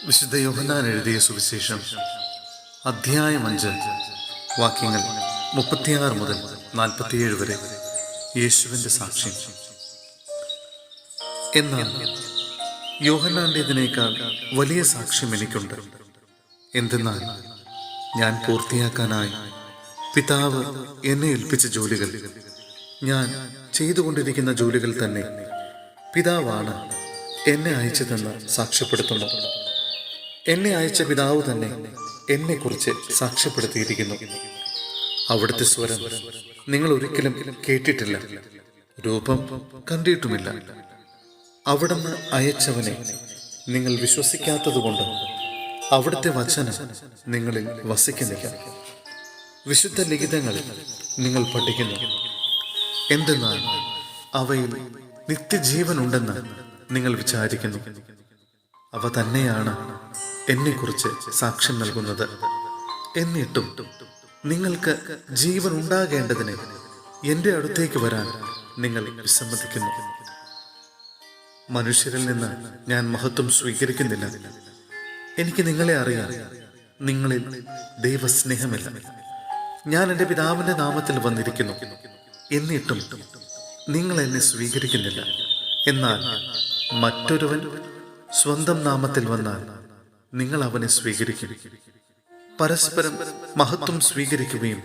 വിശുദ്ധ യോഹന്നാൻ എഴുതിയ സുവിശേഷം അധ്യായം 5 വാക്യങ്ങൾ 36 മുതൽ 47 വരെ. യേശുവിൻ്റെ സാക്ഷ്യം. എന്നാൽ യോഹന്നാൻ്റേതിനേക്കാൾ വലിയ സാക്ഷ്യം എനിക്കുണ്ട്. എന്തെന്നാൽ ഞാൻ പൂർത്തിയാക്കാനായി പിതാവ് എന്നെ ഏൽപ്പിച്ച ജോലികൾ, ഞാൻ ചെയ്തുകൊണ്ടിരിക്കുന്ന ജോലികൾ തന്നെ പിതാവാണ് എന്നെ അയച്ചതെന്ന് സാക്ഷ്യപ്പെടുത്തുന്നു. എന്നെ അയച്ച പിതാവ് തന്നെ എന്നെക്കുറിച്ച് സാക്ഷ്യപ്പെടുത്തിയിരിക്കുന്നു. അവിടുത്തെ സ്വരം നിങ്ങൾ ഒരിക്കലും കേട്ടിട്ടില്ല, രൂപം കണ്ടിട്ടുമില്ല. അവിടുന്ന് അയച്ചവനെ നിങ്ങൾ വിശ്വസിക്കാത്തതുകൊണ്ട് അവിടുത്തെ വചനം നിങ്ങളിൽ വസിക്കുന്നില്ല. വിശുദ്ധ ലിഖിതങ്ങൾ നിങ്ങൾ പഠിക്കുന്നു, എന്തെന്നാൽ അവയിൽ നിത്യജീവനുണ്ടെന്ന് നിങ്ങൾ വിചാരിക്കുന്നു. അവ തന്നെയാണ് എന്നെക്കുറിച്ച് സാക്ഷ്യം നൽകുന്നത്. എന്നിട്ടും നിങ്ങൾക്ക് ജീവൻ ഉണ്ടാകേണ്ടതിന് എൻ്റെ അടുത്തേക്ക് വരാൻ നിങ്ങൾ വിസമ്മതിക്കുന്നു. മനുഷ്യരിൽ നിന്ന് ഞാൻ മഹത്വം സ്വീകരിക്കുന്നില്ല. എനിക്ക് നിങ്ങളെ അറിയാം. നിങ്ങളിൽ ദൈവസ്നേഹമില്ല. ഞാൻ എൻ്റെ പിതാവിൻ്റെ നാമത്തിൽ വന്നിരിക്കുന്നു, എന്നിട്ടും നിങ്ങൾ എന്നെ സ്വീകരിക്കുന്നില്ല. എന്നാൽ മറ്റൊരുവൻ സ്വന്തം നാമത്തിൽ വന്നാൽ നിങ്ങൾ അവനെ സ്വീകരിക്കും. പരസ്പരം മഹത്വം സ്വീകരിക്കുകയും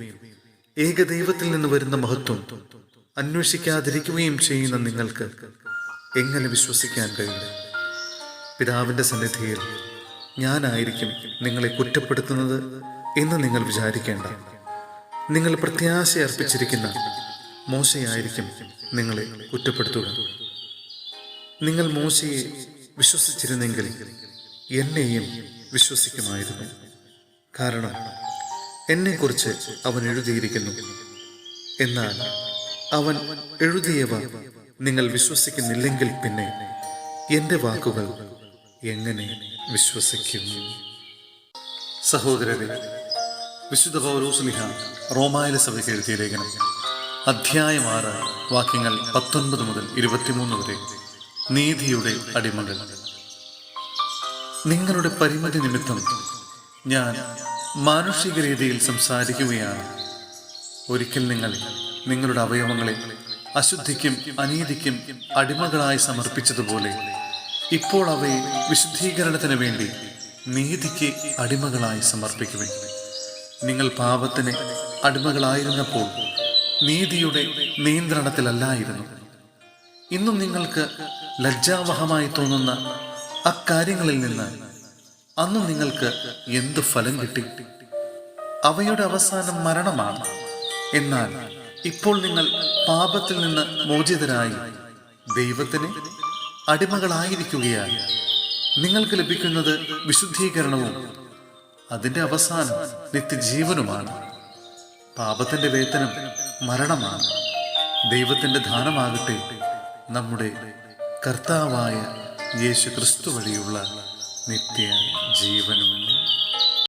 ഏകദൈവത്തിൽ നിന്ന് വരുന്ന മഹത്വം അന്വേഷിക്കാതിരിക്കുകയും ചെയ്യുന്ന നിങ്ങൾക്ക് എങ്ങനെ വിശ്വസിക്കാൻ കഴിയും? പിതാവിൻ്റെ സന്നിധിയിൽ ഞാനായിരിക്കും നിങ്ങളെ കുറ്റപ്പെടുത്തുന്നത് എന്ന് നിങ്ങൾ വിചാരിക്കേണ്ട. നിങ്ങൾ പ്രത്യാശ അർപ്പിച്ചിരിക്കുന്ന മോശയായിരിക്കും നിങ്ങളെ കുറ്റപ്പെടുത്തുക. നിങ്ങൾ മോശയെ വിശ്വസിച്ചിരുന്നെങ്കിൽ എന്നെയും വിശ്വസിക്കുമായിരുന്നു. കാരണം എന്നെക്കുറിച്ച് അവൻ എഴുതിയിരിക്കുന്നു. എന്നാൽ അവൻ എഴുതിയവ നിങ്ങൾ വിശ്വസിക്കുന്നില്ലെങ്കിൽ പിന്നെ എൻ്റെ വാക്കുകൾ എങ്ങനെ വിശ്വസിക്കും? സഹോദരരെ, വിശുദ്ധ പൗലോസ്ലീഹ റോമായിലെ സഭയ്ക്ക് എഴുതിയ ലേഖനം അധ്യായം 6 വാക്യങ്ങൾ 19 മുതൽ 23 വരെ. നീതിയുടെ അടിമകൾ. നിങ്ങളുടെ പരിമിതി നിമിത്തം ഞാൻ മാനുഷിക രീതിയിൽ സംസാരിക്കുകയാണ്. ഒരിക്കൽ നിങ്ങൾ നിങ്ങളുടെ അവയവങ്ങളെ അശുദ്ധിക്കും അനീതിക്കും അടിമകളായി സമർപ്പിച്ചതുപോലെ ഇപ്പോൾ അവയെ വിശുദ്ധീകരണത്തിന് വേണ്ടി നീതിക്ക് അടിമകളായി സമർപ്പിക്കുവിൻ. നിങ്ങൾ പാപത്തിന് അടിമകളായിരുന്നപ്പോൾ നീതിയുടെ നിയന്ത്രണത്തിലല്ലായിരുന്നു. ഇന്നും നിങ്ങൾക്ക് ലജ്ജാവഹമായി തോന്നുന്ന അക്കാര്യങ്ങളിൽ നിന്ന് അന്ന് നിങ്ങൾക്ക് എന്ത് ഫലം കിട്ടി? അവയുടെ അവസാനം മരണമാണ്. എന്നാൽ ഇപ്പോൾ നിങ്ങൾ പാപത്തിൽ നിന്ന് മോചിതരായി ദൈവത്തിന് അടിമകളായിരിക്കുകയായി. നിങ്ങൾക്ക് ലഭിക്കുന്നത് വിശുദ്ധീകരണവും അതിൻ്റെ അവസാനം നിത്യജീവനുമാണ്. പാപത്തിന്റെ വേതനം മരണമാണ്. ദൈവത്തിന്റെ ദാനമാകട്ടെ നമ്മുടെ കർത്താവായ യേശു ക്രിസ്തു വഴിയുള്ള നിത്യ ജീവനും.